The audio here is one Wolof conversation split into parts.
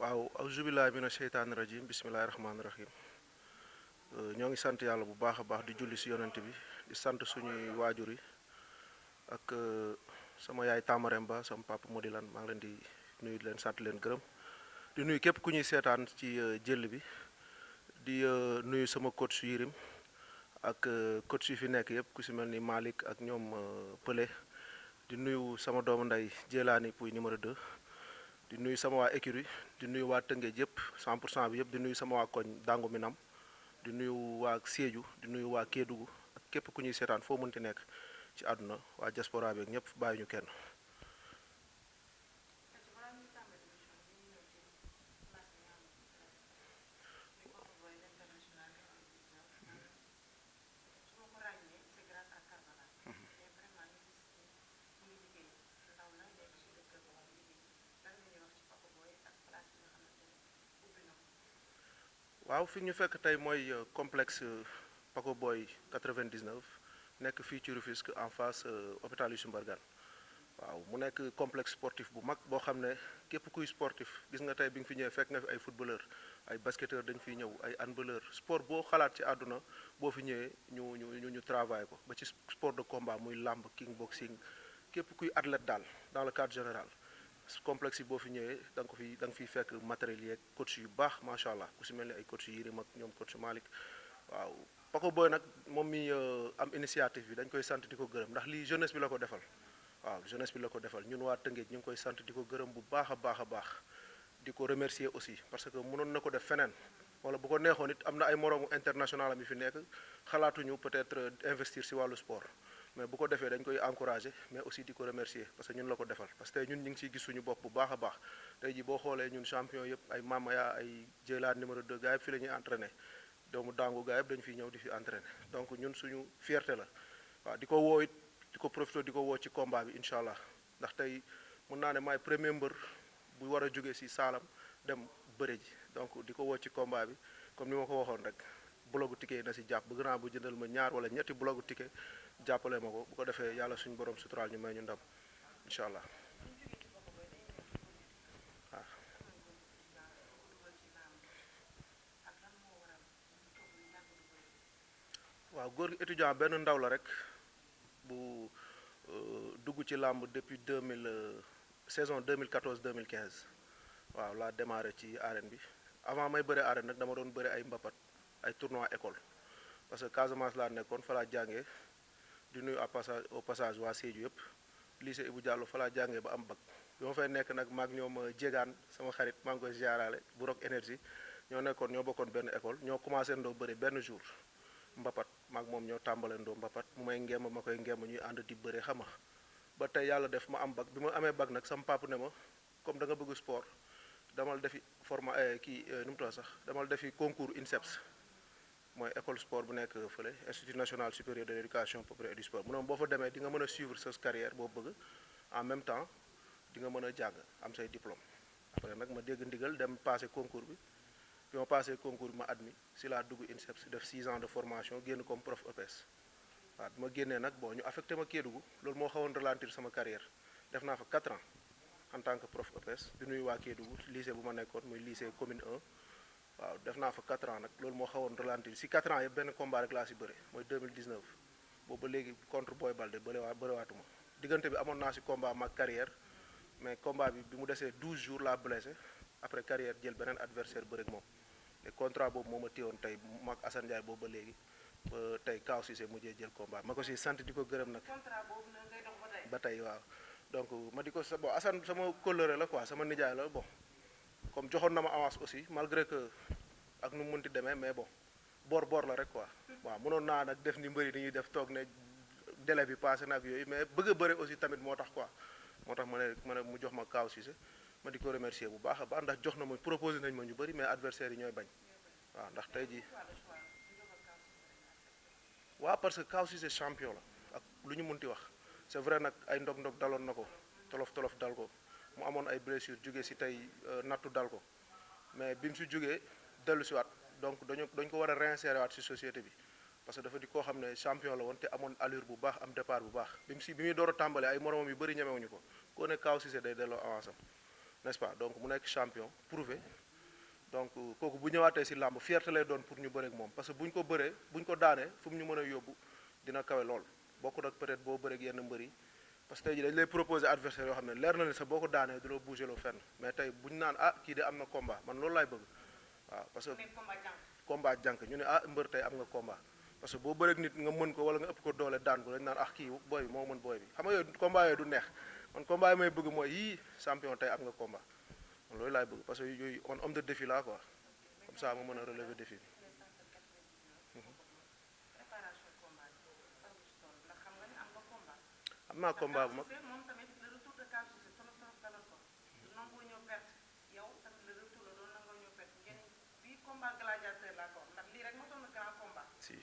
waaw auzubillahi mina sheytaani rajim bismillahi rahmaani rahim ñoo ngi sant yàlla bu baax a baax di julli si yonent bi di sant suñuy waajur yi ak sama yaay Tamarem Ba sama papa Modilan maa ngi leen di nuyu di leen sant leen gërëm di nuyu képp ku ñuy seetaan ci jëll bi di nuyu sama coach Yirim ak coach yi fi nekk yëpp ku si mel ni Malick ak ñoom Pële di nuyu sama doomu ndey Jéelaani Pouy numéro 2 di nuyu sama waa écurie di nuyu waa Tëngéej yëpp 100% bi yëpp di nuyu sama waa koñ Dangu Minam di nuyu waa Sédhiou di nuyu waa Kédougou ak képp ku ñuy seetaan foo mënti nekk ci àdduna waa diaspora bi ak ñëpp bàyyi ñu kenn. waaw fi ñu fekk tey mooy complexe Paco Boy 99 nekk fii ci Rufisque en face hôpital Youssou Mbargane waaw mu nekk complexe sportif bu mag boo xam ne képp kuy sportif gis nga tey bi nga fi ñëwee fekk nga fi ay footballeur ay basketteur dañ fiy ñëw ay handballeur sport boo xalaat ci àdduna boo fi ñëwee ñu travail ko ba ci sport de combat muy làmb kickboxing képp kuy athlète daal dans le cadre général complexe yi boo fi ñëwee da nga fiy fekk matériel yeeg coach yu baax macha allah ku si mel ni ay coach yu Yirim ak ñoom coach Malick waaw Paco Boy nag moom mi am initiative bi dañ koy sant di ko gërëm ndax lii jeunesse bi la ko defal waaw jeunesse bi la ko defal ñun waa Tëngéej ñu ngi koy sant di ko gërëm bu baax a baax a baax di ko remercier aussi parce que mënoon na ko def feneen wala bu ko neexoon it am na ay moroomu international am yi fi nekk xalaatuñu peut-être investir si wàllu sport mais bu ko defee dañ koy encourager mais aussi di ko remercier parce que ñun la ko defal parce que tey ñun ñu ngi siy gis suñu bopp bu baax a baax tey ji boo xoolee ñun champion yëpp ay Mamaya ay Jëlaat numéro 2 gars yëpp fi la ñuy entraîner doomu Dangu gars yëpp dañu fiy ñëw di fi entraîner donc ñun suñu fierté la waaw di ko woo it di ko profité di ko woo ci combat bi incha allah ndax tey mun naa ne maay premier mbër bu war a jóge si saalam dem bëre ji donc di ko woo ci combat bi comme ni ma ko waxoon rek blogu ticket na si jàpp bëgg naa bu jëndal ma ñaar wala ñetti blogu ticket jàppale ma ko bu ko defee yàlla suñu borom suturaal ñu may ñu ndam incha allah waaw. waaw góor gi étudiant benn ndaw la rek bu dugg ci làmb depuis 2000 saison 2014 2015 waaw laa démarré ci arène bi avant may bëre arène nag dama doon bëre ay mbapat ay tournoi école parce que Casamance laa nekkoon fa laa jàngee di nuyu au passage waa Sédhiou yëpp lycée Ibou Diallo fa laa jàngee ba am bac bi ma fay nekk nag maag ñoom jégaan sama xarit maa ngi koy ziaraale bu Rock énergie ñoo bokkoon benn école ñoo commencé ndoo bëre benn jour mbapat maag moom ñoo tàmbale ndoo mbapat mu may ngemb ma koy ngemb ñuy ànd di bëre xama ba tey yàlla def ma am bac bi ma amee bac nag sama papa ne ma comme da nga bëgg sport damal defi nu mu tudd sax damal defi concours INSEPS mooy école sport bu nekk fële Institut national supérieur de l'éducation populaire et du sport mu ne boo fa demee di nga mën a suivre sa carrière boo bëgg en même temps di nga mën a jàng am say diplôme après nag ma dégg ndigal dem passé concours bi ma passé concours bi ma admis si laa dugg INSEPS def 6 ans de formation génn comme prof EPS waaw bi ma génnee nag bon ñu affecté ma Kédougou loolu moo xawoon ralentir sama carrière def naa fa 4 ans en tant que prof EPS di nuyu waa Kédougou lycée bu ma nekkoon muy lycée commune 1 waaw def naa fa 4 ans nag loolu moo xawoon ralentir si 4 ans yëpp benn combat rek laa si bëre mooy 2019 boobu ba léegi contre Boy Balde bëriwaatuma diggante bi amoon naa si combat mag carrière mais combat bi mu desee 12 jours laa blessé après carrière jël beneen adversaire bëre ak moom te contrat boobu moo ma téyewoon tey mag Assane Ndiaye boobu ba léegi ba tey Kaaw Cissé mujjee jël combat ma ko si sant di ko gërëm nag. contrat boobu nag ngay dox ba tey waaw donc ma di ko bon Assane sama kóllëre la quoi sama nijaay la bon. comme joxoon na ma avance aussi malgré que ak nu mu mënti demee mais bon boor la rek quoi waaw mënoon naa nag def ni mbëri ni ñuy def toog ne délai bi passé na ak yooyu mais bëgg a bëre aussi tamit moo tax quoi moo tax ma ne mu jox ma Kaaw Cissé ma di ko remercier bu baax a baax ndax jox na ma proposé nañ ma ñu bëri mais adversaires yi ñooy bañ waaw ndax tey jii waaw parce que Kaaw Cissé champion la ak lu ñu mënti wax c'est vrai nag ay ndog-ndog daloon na ko tolof dal ko mu amoon ay blessures jóge si tey nattu dal ko mais bi mu si jógee dellu si waat donc dañ ko war a réinsérer waat si société bi parce que dafa di koo xam ne champion la woon te amoon allure bu baax am départ bu baax bi muy door a tàmbalee ay moromam yu bëri ñemewuñu ko koo ne Kaaw Cissé day delloo avance am n'est-ce pas donc mu nekk champion prouvé donc kooku bu ñëwaatee si làmb fierté lay doon pour ñu bëre ak moom parce que bu ñu ko bëree bu ñu ko daanee fu mu ñu mën a yóbbu dina kawe lool bokkul ak peut-être boo bëre ak yenn mbër yi parce que tey jii dañu lay proposer adversaire yoo xam ne leer na ne sax boo ko daanee du la bouger loo fenn mais tey bu ñu naan ah kii de am na combat man loolu laay bëgg waaw parce que combat jànk ñu ne ah mbër tey am nga combat parce que boo bëreeg nit nga mën ko wala nga ëpp ko doole daan ko dañ naan ah kii booy bi moo mën booy bi xam nga yooyu combat yooyu du neex man combat yi may bëgg mooy yii champion tey am nga combat man loolu laay bëgg parce que yooyu man homme de défi laa quoi comme ça ma mën a relever défi bi. am naa combat bu mag. si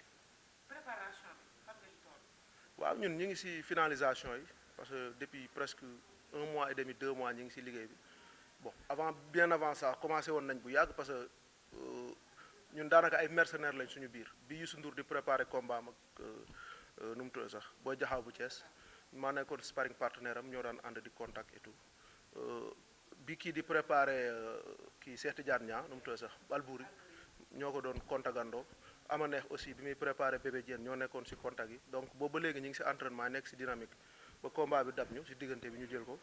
waaw ñun ñu ngi si finalisation yi parce que depuis presque 1 mois et demi 2 mois ñu ngi si liggéey bi bon bien avant ça commencé woon nañ bu yàgg parce que ñun daanaka ay mercenaires lañ suñu biir bi Youssou Ndour di préparer combat am ak nu mu tudd sax booy jaxaw bu Thiès maa nekkoon sparring partenaire am ñoo daan ànd di contact et tout bi kii di préparer kii Cheikh Tidiane Niang nu mu tudd sax Albouri ñoo ko doon contagandoo ama neex aussi bi muy préparé bébé Diène ñoo nekkoon si contact yi donc boobu ba léegi ñu ngi si entraînement nekk si dynamique ba combat bi dab ñu si diggante bi ñu jël ko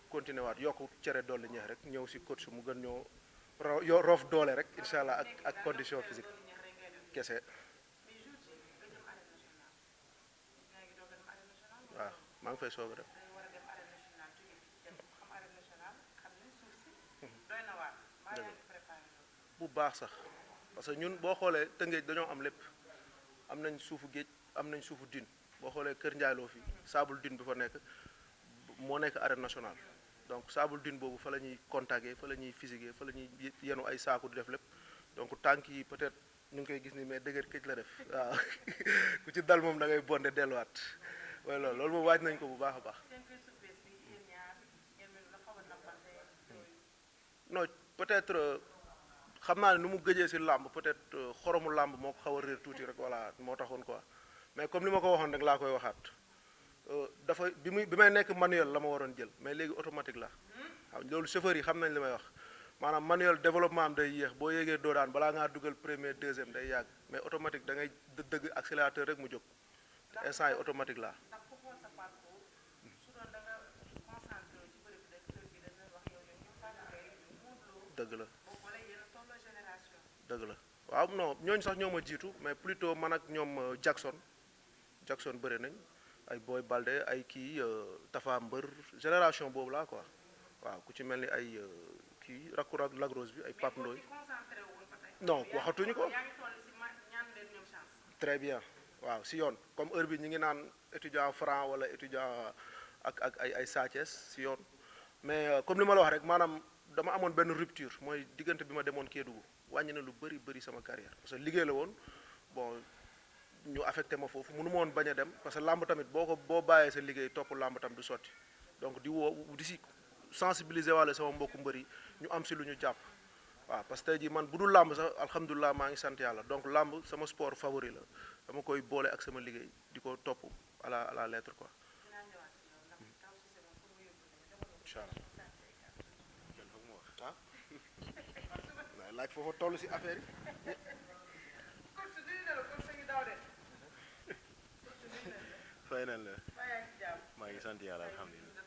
continué waat yokku cere dolli ñeex rek ñëw si coach mu gën ñoo roof doole rek incha allah ak condition physique kese. waaw maa ngi fay soog a dem. bu baax sax parce que ñun boo xoolee Tëngéej dañoo am lépp am nañ suufu géej am nañ suufu dune boo xoolee Kër Njaayloo fi sable dune bi fa nekk moo nekk arène nationale donc sable dune boobu fa la ñuy contacter fa la ñuy physiquer fa la ñuy yenu ay saaku di def lépp donc tànk yi peut-être ñu ngi koy gis ni mais dëgër këj la def waaw ku ci dal moom da ngay bonde delluwaat waaye loolu moom waaj nañ ko bu baax a baax. non peut-être xam naa ne nu mu gëjee si làmb peut-être xoromu làmb moo ko xaw a réer tuuti rek voilà moo taxoon quoi mais comme ni ma ko waxoon rek laa koy waxaat dafa bi may nekk manuel la ma waroon jël mais léegi automatique la waaw loolu chauffeur yi xam nañ li may wax maanaam manuel développement am day yéex boo yéegee doo daan balaa ngaa dugal premier deuxième day yàgg mais automatique da ngay dëgg accélérateur rek mu jóg instant yi automatique la dëgg la dëgg la waaw non ñooñu sax ñoo ma jiitu mais plutôt man ak ñoom Jackson bëri nañ ay Boy Balde ay kii Tafa Mbër génération boobu laa quoi waaw ku ci mel ni ay kii rakku Lagros bi ay Pape Ndoye non waxatuñu ko très bien waaw si yoon comme heure bi ñu ngi naan étudiant franc wala étudiant ak ay Sathiès si yoon mais comme li ma la wax rek maanaam dama amoon benn rupture mooy diggante bi ma demoon Kédougou wàññi na lu bëri sama carrière parce que liggéey la woon bon ñu affecté ma foofu mënu ma woon bañ a dem parce que làmb tamit boo bàyyee sa liggéey topp làmb tam du sotti donc di si sensibiliser walla sama mbokku mbër yi ñu am si lu ñu jàpp waaw parce que tey jii man bu dul làmb sax alhamdulilah maa ngi sant yàlla donc làmb sama sport favori la dama koy boole ak sama liggéey di ko topp à la lettre quoi incha allah ah waaye laaj foofa toll si affaire yi fay nañ la maa ngi sant yàlla alhamdulilah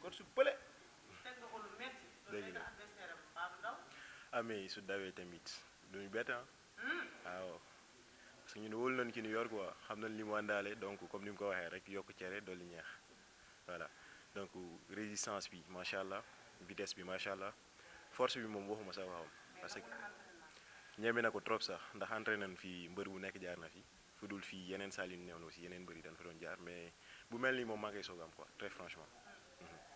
kon su pële dëgg la amee su dawee tamit duñu bett waaw parce que ñun wóolu nañ ki New York quoi xam nañ li mu àndaale donc comme ni mu ko waxee rek yokk cere dolli ñeex voilà donc résistance bi macha allah vitesse bi macha allah force bi moom waxuma sax waxam parce que ñeme na ko trop sax ndax entraîné nañ fii mbër bu nekk jaar na fi fu dul fii yeneen saal yu ñu newoon aussi yeneen mbër yi dañ fa doon jaar mais bu mel nii moom maa ngi soog am quoi très franchement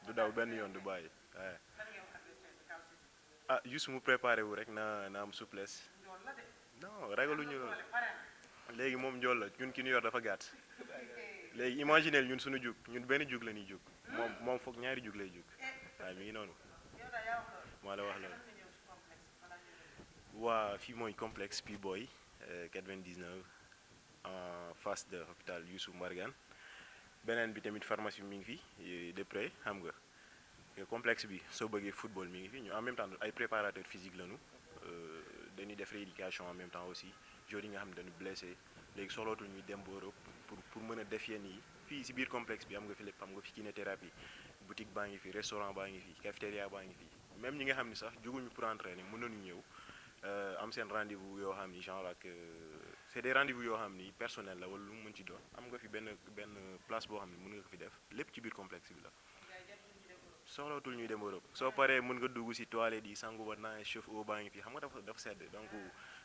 du daw benn yoon du bàyyi waaye ah juste mu préparé wu rek na am souplesse non ragaluñu loolu léegi moom njool la ñun ki ñu yor dafa gàtt léegi imagineel ñun suñu jug ñun benn jug la ñuy jug moom foog ñaari jug lay jug waaye mi ngi noonu maa la wax loolu waa fii mooy complexe P-Boy 99 en face de hôpital Youssou Mbargane beneen bi tamit pharmacie bi mi ngi fi de près xam nga complexe bi soo bëggee football mi ngi fi ñu en même temps ay préparateurs physiques lañu dañuy def rééducation en même temps aussi joueurs yi nga xam ne dañu blessé léegi soxlootul ñuy dem ba Europe pour mën a def yenn yi fii si biir complexe bi am nga fi lépp am nga fi kinésithérapie boutique baa ngi fi restaurant baa ngi fi cafétéria baa ngi fi même ñi nga xam ni sax juguñu pour entraîner mën nañu ñëw am seen rendez-vous yoo xam ni genre ak c'est des rendez-vous yoo xam ni personnel la wala lu mu mën ci doon am nga fi benn place boo xam ne mën nga ko fi def lépp ci biir complexe bi la soxlootul ñuy dem Europe soo paree mën nga dugg si toilette yi sangu ba naa chauffe-eau baa ngi fi xam nga dafa sedd donc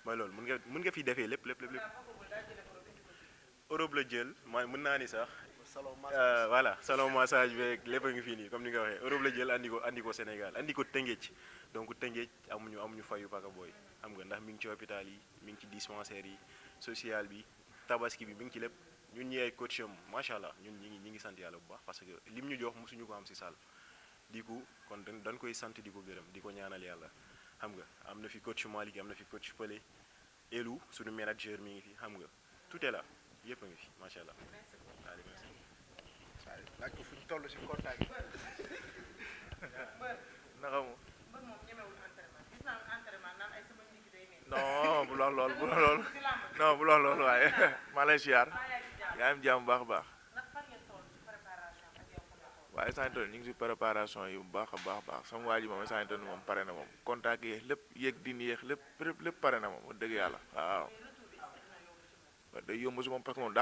mooy loolu mën nga fi defee lépp Europe la jël mën naa ni sax voilà salon massage beeg lépp a ngi fii nii comme ni nga waxee Europe la jël andi ko Sénégal andi ko Tëngéej donc Tëngéej amuñu fayu paka booy xam nga ndax mi ngi ci hôpital yi mi ngi ci dispensaire yi social bi tabaski bi mi ngi ci lépp ñun ñi ay coach am macha allah ñun ñi ngi sant yàlla bu baax parce que lim ñu jox mosuñu ko am si salle di ko kon dañ koy sant di ko gërëm di ko ñaanal yàlla xam nga am na fi coach Malick am na fi coach Pelé Elou suñu manager mi ngi fi xam nga tout est là yëpp a ngi fi macha allah. allez merci. laaj ko fu ñu toll si contact yi. naka mu. non bu lool non bu lool waaye maa lay siyaar yaa am jàmm baax a baax waaye instant ñu ngi si préparation yi bu baax a baax sama waa ji moom instant moom pare na moom contact yeex lépp yéeg din yéex lépp pare na moom wax dëgg yàlla waaw day yomb si moom parce que moom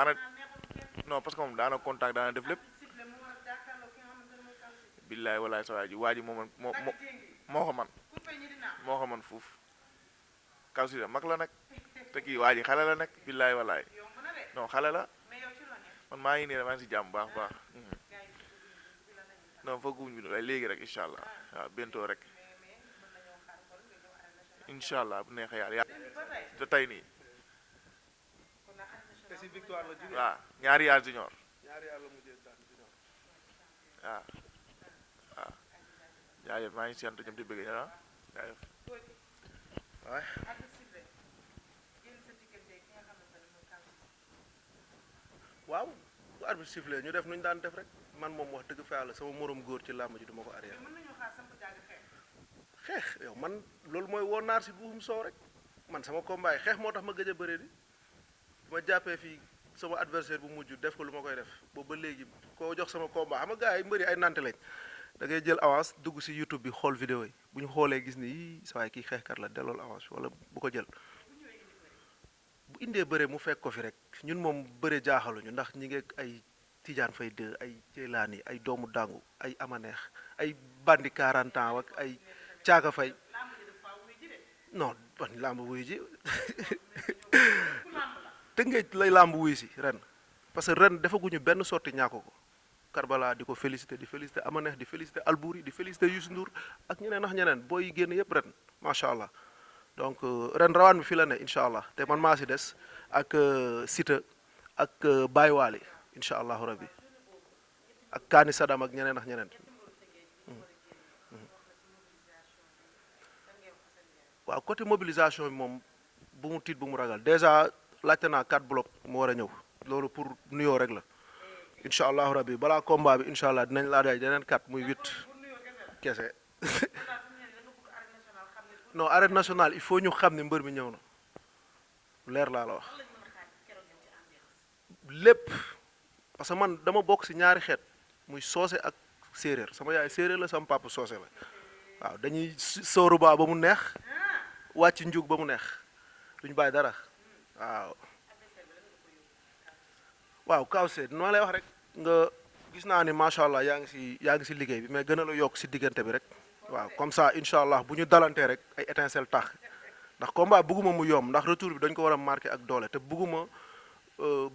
daana contact daana def lépp billaay walaay sa waa ji moo ko man fuuf kaw si mag la nag te kii waa ji xale la nag billaay walaay non xale la man maa ngi nii maa ngi si jàmm baax non fooguñ bi lay léegi rek incha allah waaw bientôt rek incha allah bu neexee yàlla te tey nii te si victoire la jógee waaw ñaari yaar junior waaw jaajëf maa ngi sant ñoom di bëgg jaajëf waay waaw bu arbitre sifflé ñu def nu ñu daan def rek man moom wax dëgg fa yàlla sama morom góor ci làmb ji duma ko arrière xeex yow man loolu mooy woo naar si buum soow rek man sama combat yi xeex moo tax ma gëj a bëree di ma jàppee fii sama adversaire bu mujj def ko lu ma koy def boobu ba léegi koo jox sama combat xam nga gars yi mbëri ay nante lañ da ngay jël avance dugg si YouTube bi xool vidéo yi bu ñu xoolee gis ni yii saa waay kii xeexkat la dellool avance bi wala bu ko jël bu indee bëre mu fekk ko fi rek ñun moom bëre jaaxaluñu ndax ñi ngi ay Tidiane Faye 2 ay Jeylaani ay doomu dangu ay amaneex ay bandi 40 ans ak ay caaga fay non ban làmb wuy ji Tëngéej lay làmb wuy si ren parce que ren defaguñu benn sorti ñàkk ko Karbala di ko félicité di félicité amaneex di félicité Albouri di félicité Youssou Ndour ak ñeneen ak ñeneen booy génn yëpp ren macha allah donc ren rawaan bi fi la ne incha allah te man maa si des ak Sita ak Baye Waly incha allahu rabbi ak Kaani Sadam ak ñeneen ak ñeneen waaw côté mobilisation bi moom bu mu tiit bu mu ragal déjà laajte naa 4 blocs mu war a ñëw loolu pour nuyoo rek la incha allahu rabbi balaa combat bi incha allah dinañ laa day yeneen 4 muy 8 kese non arène nationale il faut ñu xam ne mbër mi ñëw na leer laa la wax lépp parce que man dama bokk si ñaari xeet muy soose ak séeréer sama yaay séeréer la sama papa soose la waaw dañuy sóoru ba mu neex wàcc njug ba mu neex duñu bàyyi dara waaw Kawsé noo lay wax rek nga gis naa ni macha allah yaa ngi si liggéey bi mais gën a la yokk si diggante bi rek waaw comme ça incha allah bu ñu dalantee rek ay étincelle tax ndax combat bëgguma mu yomb ndax retour bi dañ ko war a marqué ak doole te bëgguma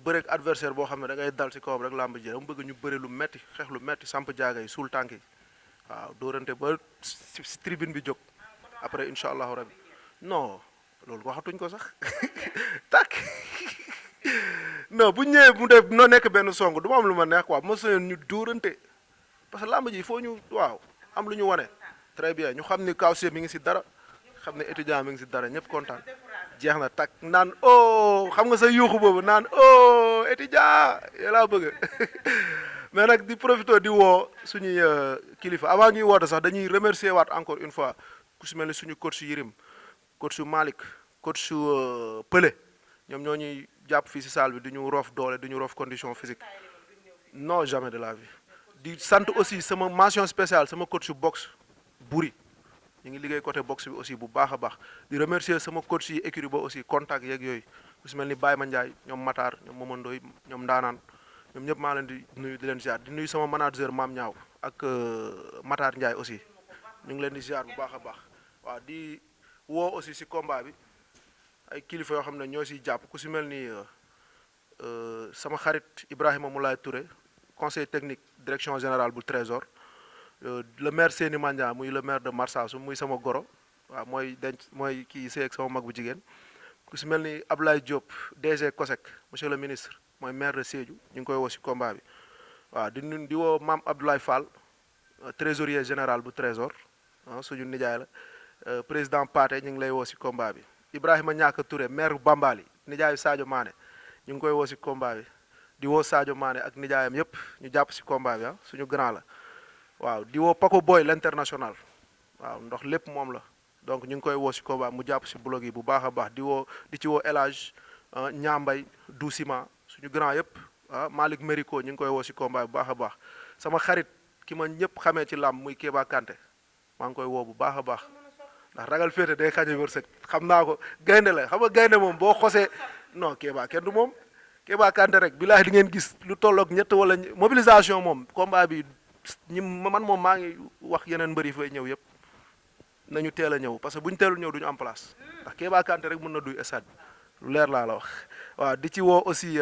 bëreek adversaire boo xam ne da ngay dal si kawam rek làmb ji dama bëgg ñu bëre lu metti xeex lu metti samp jaaga yi suul tànk yi waaw dóorante ba si tribune bi jóg après incha allahu rabbi non loolu waxatuñ ko sax tàkk non bu ñëwee mu def noo nekk benn song du ma am lu ma neex quoi bu ma soñoon ñu dóorante parce que làmb ji il faut ñu waaw am lu ñu wane très bien ñu xam ni Kawsé mi ngi si dara xam ne étudiant mi ngi si dara ñëpp kontaan jeex na takk naan oh xam nga sa yuuxu boobu naan oh étudiant yow laa bëgg mais nag di profité di woo suñuy kilifa avant ñuy woote sax dañuy remercier waat encore une fois ku si mel ni suñu coach Yirim coach Malick coach Pelé ñoom ñoo ñuy jàpp fii si salle bi du ñu roof doole du ñu roof condition physique non jamais de la vie. di sant aussi sama mention spéciale sama coach boxe Buri ñu ngi liggéey côté boxe bi aussi bu baax a baax di remercier sama coach yi écurie ba aussi contact yeeg yooyu ku si mel ni Baye Mandiaye ñoom Matar ñoom Momandoy ñoom Ndaanaan ñoom ñëpp maa leen di nuyu di leen ziar di nuyu sama manager Maam Ñaaw ak Matar Ndiaye aussi ñu ngi leen di ziar bu baax a baax waaw di woo aussi si combat bi ay kilifa yoo xam ne ñoo siy jàpp ku si mel ni sama xarit Ibrahima Moulay Touré conseil technique direction générale bu Trésor le maire Séni Mandia muy le maire de Marsassoum muy sama goro waaw mooy denc mooy kii sëy ak sama mag bu jigéen ku si mel ni Ablaye Diop DG COSEC monsieur le ministre mooy maire de Sédhiou ñu ngi koy woo si combat bi waaw di woo Mame Abdoulaye Fall trésorier général bu Trésor suñu nijaay la président Pathé ñu ngi lay woo si combat bi Ibrahima Ñaaka Touré maire bu Bambali nijaayu Sadio Mané ñu ngi koy woo si combat bi di woo Sadio Mané ak nijaayam yëpp ñu jàpp si combat bi suñu grand la waaw di woo Paco Boy l'international waaw ndox lépp moom la donc ñu ngi koy woo si combat mu jàpp si blog yi bu baax a baax di ci woo El Hadj Ñambay Doucima suñu grand yëpp Malick Mérico ñu ngi koy woo si combat bu baax a baax sama xarit ki ma ñëpp xamee ci làmb muy Kéba Kanté maa ngi koy woo bu baax a baax ndax ragal féete day xañe wërsëg xam naa ko gaynde la xam nga gaynde moom boo xosee non Kéba kenn du moom Kéba Kanté rek bilaay di ngeen gis lu tolloog ñett wala mobilisation moom combat bi man moom maa ngi wax yeneen mbër yi fay ñëw yëpp nañu teel a ñëw parce que bu ñu teelul ñëw du ñu am place ndax Kéba Kanté rek mën na duy stade bi lu leer laa la wax waaw di ci woo aussi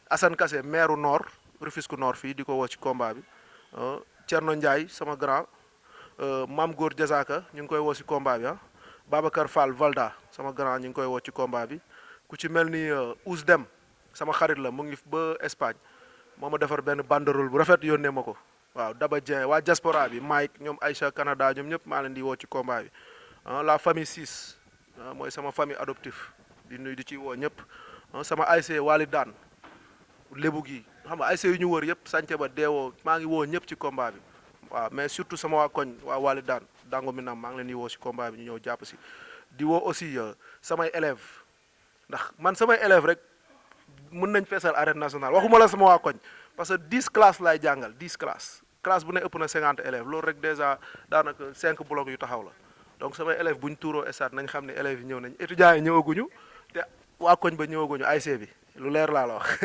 Assane Kassé maire Nord Rufisque Nord fii di ko woo ci combat bi Thierno Ndiaye sama grand Mame Góor Diazaka ñu ngi koy woo ci combat bi Babacar Fall Valda sama grand ñu ngi koy woo ci combat bi ku ci mel ni Ous Dem sama xarit la mu ngi ba Espagne moo ma defar benn banderole bu rafet yónnee ma ko waaw Daba Dieng waa diaspora bi Mike ñoom Aïcha Canada ñoom ñëpp maa leen di woo ci combat bi la famille 6 mooy sama famille adoptif di nuyu di ci woo ñëpp sama ASC Wali Daan lébu gi xam nga ASC yu ñu wër yëpp sànce ba deewoo maa ngi woo ñëpp ci combat bi waaw mais surtout sama waa koñ waa Wali Daan dango mi nam maa ngi leen di woo ci combat bi ñu ñëw jàpp si di woo aussi samay élèves ndax man samay élèves rek mën nañ feesal arène nationale waxuma la sama waa koñ parce que 10 classes laay jàngal 10 classes classe bu ne ëpp na 50 élèves loolu rek déjà daanaka 5 blocs yu taxaw la donc samay élèves bu ñu tuuroo stade nañ xam ne élèves yi ñëw nañ étudiants yi ñëwaguñu te waa koñ ba ñëwaguñu ASC bi lu leer laa la wax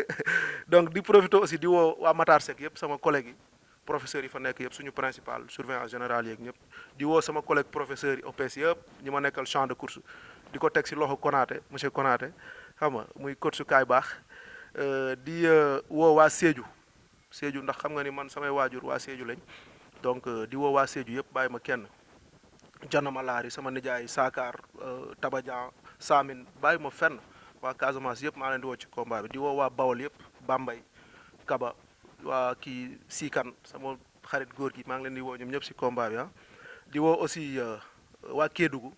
donc di profiter aussi di woo waa Matar Seck yëpp sama collègue yi professeurs yi fa nekk yëpp suñu principal surveillant général yeeg ñëpp di woo sama collègue professeurs yi OPS yëpp ñi ma nekkal champ de course di ko teg si loxo Konaté monsieur Konaté xam nga muy coach su kaay baax di woo waa Sédhiou ndax xam nga ni man samay waajur waa Sédhiou lañ donc di woo waa Sédhiou yëpp bàyyi ma kenn Janama Laari sama nijaay Saakaar Tabadian Samin bàyyi ma fenn waa Casamance yëpp maa leen di woo ci combat bi di woo waa Bawol yëpp Bambay Kaba waa kii Sikan sama xarit góor gi maa ngi leen di woo ñoom ñëpp si combat bi di woo aussi waa Kédougou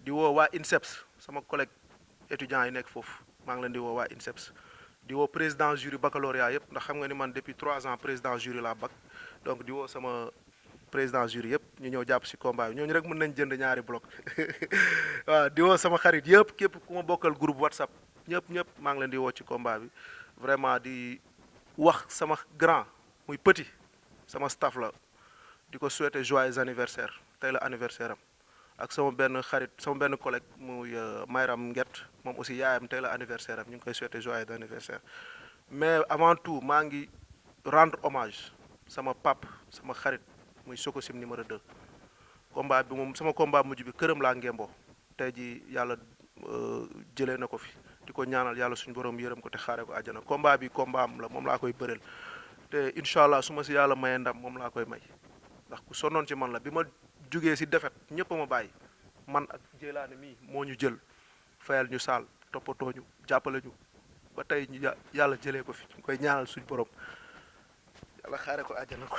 di woo waa INSEPS sama collègue étudiants yi nekk foofu maa ngi leen di woo waa INSEPS di woo président jury baccalauréat yëpp ndax xam nga ni man depuis 3 ans président jury laa bac donc di woo sama président jury yëpp ñu ñëw jàpp si combat bi ñooñu rek mën nañ jënd ñaari bloc waaw di woo sama xarit yëpp képp ku ma bokkal groupe WhatsApp ñëpp maa ngi leen di woo ci combat bi vraiment di wax sama grand muy petit sama staff la di ko souhaiter joyeux anniversaire tey la anniversaire am ak sama benn xarit sama benn collègue muy Mayram Nget moom aussi yaayam tey la anniversaire am ñu ngi koy souhaiter joyeux anniversaire mais avant tout maa ngi rendre hommage sama pap sama xarit muy Sokosim numéro 2 combat bi moom sama combat mujj bi këram laa ngemboo tey ji yàlla jëlee na ko fi di ko ñaanal yàlla suñu borom yërëm ko te xaare ko àjjana combat bi combat am la moom laa koy bëreel te incha allah su ma si yàlla mayee ndam moom laa koy may ndax ku sonnoon ci man la bi ma jugee si defet ñëpp a ma bàyyi man ak Jeylaane mii moo ñu jël fayal ñu saal toppatoo ñu jàppale ñu ba tey ñu yàlla jëlee ko fi ñu koy ñaanal suñu borom yàlla xaare ko àjjana ko